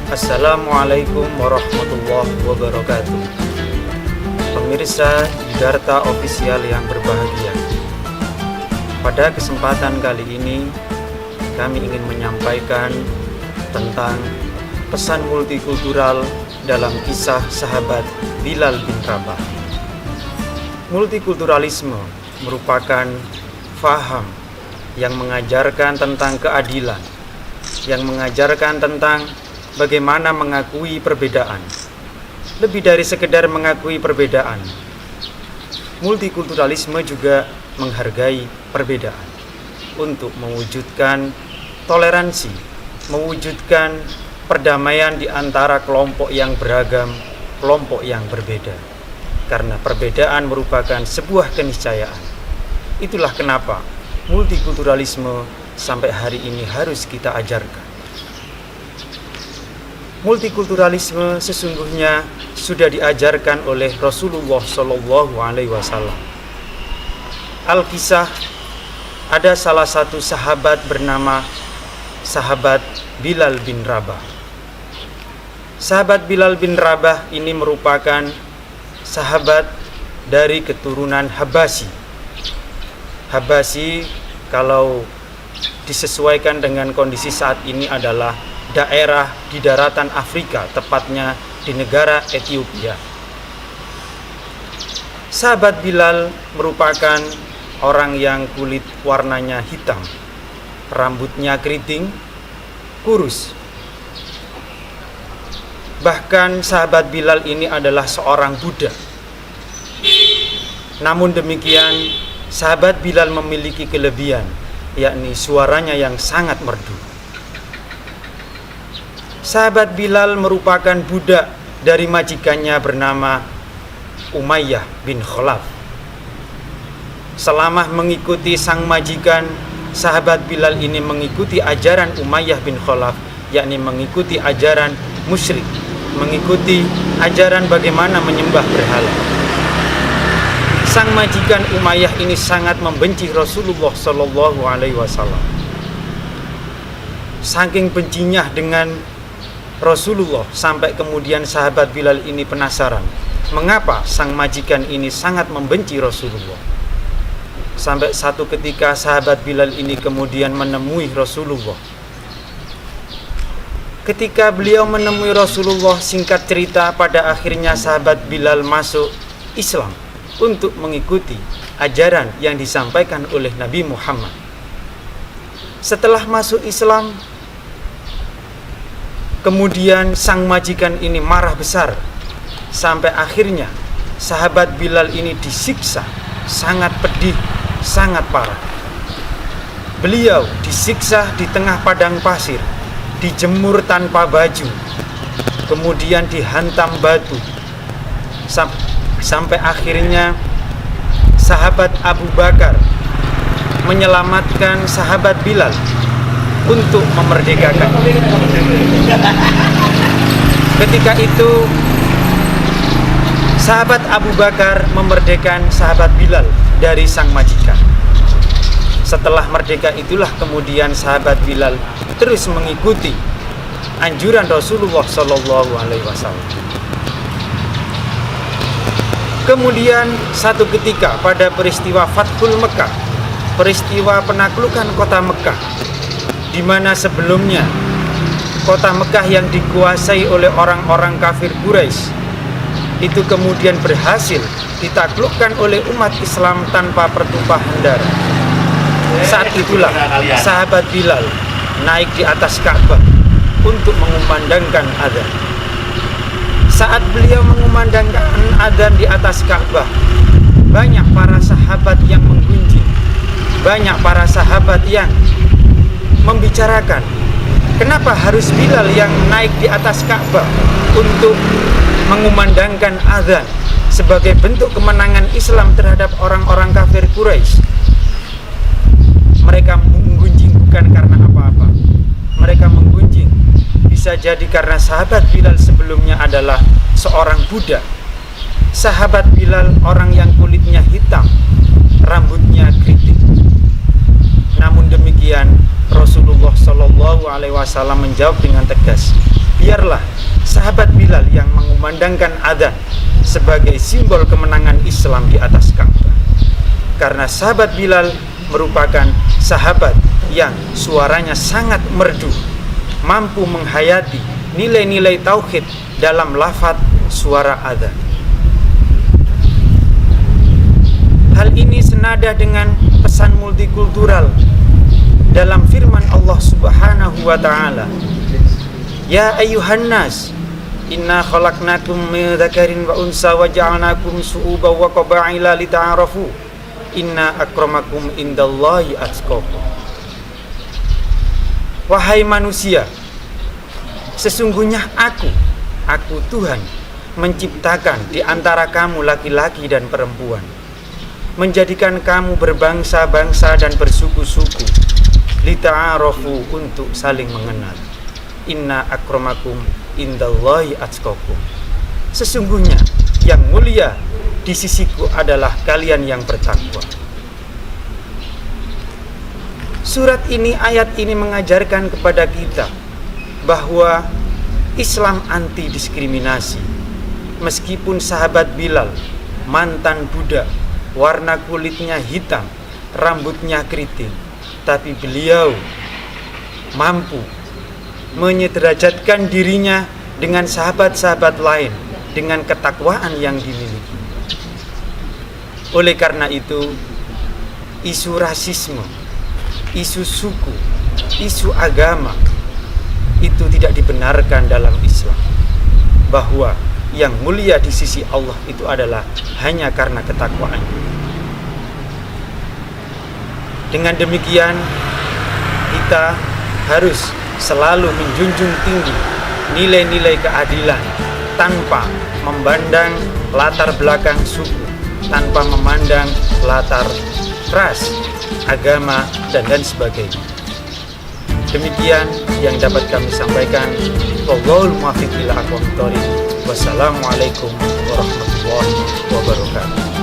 Assalamualaikum warahmatullahi wabarakatuh. Pemirsa Yudarta Official yang berbahagia, pada kesempatan kali ini kami ingin menyampaikan tentang pesan multikultural dalam kisah sahabat Bilal bin Rabah. Multikulturalisme merupakan faham yang mengajarkan tentang keadilan, yang mengajarkan tentang bagaimana mengakui perbedaan. Lebih dari sekedar mengakui perbedaan, multikulturalisme juga menghargai perbedaan untuk mewujudkan toleransi, mewujudkan perdamaian di antara kelompok yang beragam, kelompok yang berbeda. Karena perbedaan merupakan sebuah keniscayaan. Itulah kenapa multikulturalisme sampai hari ini harus kita ajarkan. Multikulturalisme sesungguhnya sudah diajarkan oleh Rasulullah SAW. Al-Kisah, ada salah satu sahabat bernama sahabat Bilal bin Rabah. Sahabat Bilal bin Rabah ini merupakan sahabat dari keturunan Habasyi. Habasyi kalau disesuaikan dengan kondisi saat ini adalah daerah di daratan Afrika, tepatnya di negara Ethiopia. Sahabat Bilal merupakan orang yang kulit warnanya hitam, rambutnya keriting, kurus. Bahkan sahabat Bilal ini adalah seorang budak. Namun demikian, sahabat Bilal memiliki kelebihan, yakni suaranya yang sangat merdu. Sahabat Bilal merupakan budak dari majikannya bernama Umayyah bin Khalaf. Selama mengikuti sang majikan, sahabat Bilal ini mengikuti ajaran Umayyah bin Khalaf, yakni mengikuti ajaran musyrik, mengikuti ajaran bagaimana menyembah berhala. Sang majikan Umayyah ini sangat membenci Rasulullah SAW. Saking bencinya dengan Rasulullah, sampai kemudian sahabat Bilal ini penasaran, mengapa sang majikan ini sangat membenci Rasulullah. Sampai satu ketika sahabat Bilal ini kemudian menemui Rasulullah. Ketika beliau menemui Rasulullah, singkat cerita pada akhirnya sahabat Bilal masuk Islam untuk mengikuti ajaran yang disampaikan oleh Nabi Muhammad. Setelah masuk Islam, kemudian sang majikan ini marah besar, sampai akhirnya sahabat Bilal ini disiksa sangat pedih, sangat parah. Beliau disiksa di tengah padang pasir, dijemur tanpa baju, kemudian dihantam batu, sampai akhirnya sahabat Abu Bakar menyelamatkan sahabat Bilal untuk memerdekakan. Ketika itu sahabat Abu Bakar memerdekakan sahabat Bilal dari sang majikan. Setelah merdeka itulah kemudian sahabat Bilal terus mengikuti anjuran Rasulullah SAW. Kemudian satu ketika pada peristiwa Fathul Mekah, peristiwa penaklukan kota Mekah, di mana sebelumnya kota Mekah yang dikuasai oleh orang-orang kafir Quraisy itu kemudian berhasil ditaklukkan oleh umat Islam tanpa pertumpahan darah. Saat itulah sahabat Bilal naik di atas Ka'bah untuk mengumandangkan adzan. Saat beliau mengumandangkan adzan di atas Ka'bah, banyak para sahabat yang menggunjing, banyak para sahabat yang membicarakan, kenapa harus Bilal yang naik di atas Ka'bah untuk mengumandangkan adzan sebagai bentuk kemenangan Islam terhadap orang-orang kafir Quraisy. Mereka menggunjing bukan karena apa-apa. Mereka menggunjing bisa jadi karena sahabat Bilal sebelumnya adalah seorang budak. Sahabat Bilal orang yang kulitnya hitam, rambutnya keriting. Namun demikian Rasulullah SAW menjawab dengan tegas, biarlah sahabat Bilal yang mengumandangkan adzan sebagai simbol kemenangan Islam di atas Ka'bah. Karena sahabat Bilal merupakan sahabat yang suaranya sangat merdu, mampu menghayati nilai-nilai tauhid dalam lafaz suara adzan. Hal ini senada dengan pesan multikultural dalam firman Allah Subhanahu wa taala, "Ya ayyuhan nas, inna khalaqnakum min dzakarin wa unsa wa ja'alnakum syu'uban wa qabaila lita'arafu. Inna akramakum indallahi atqakum." Wahai manusia, sesungguhnya aku Tuhan menciptakan di antara kamu laki-laki dan perempuan, menjadikan kamu berbangsa-bangsa dan bersuku-suku, lita'arafu, untuk saling mengenal. Inna akramakum indallahi atqakum. Sesungguhnya yang mulia di sisiku adalah kalian yang bertakwa. Surat ini, ayat ini mengajarkan kepada kita bahwa Islam anti diskriminasi. Meskipun sahabat Bilal, mantan budak, warna kulitnya hitam, rambutnya keriting, tapi beliau mampu menyederajatkan dirinya dengan sahabat-sahabat lain dengan ketakwaan yang dimiliki. Oleh karena itu, isu rasisme, isu suku, isu agama itu tidak dibenarkan dalam Islam. Bahwa yang mulia di sisi Allah itu adalah hanya karena ketakwaan. Dengan demikian, kita harus selalu menjunjung tinggi nilai-nilai keadilan tanpa memandang latar belakang suku, tanpa memandang latar ras, agama, dan lain sebagainya. Demikian yang dapat kami sampaikan. Wallahul muwaffiq ila aqwamit thoriq. Wassalamualaikum warahmatullahi wabarakatuh.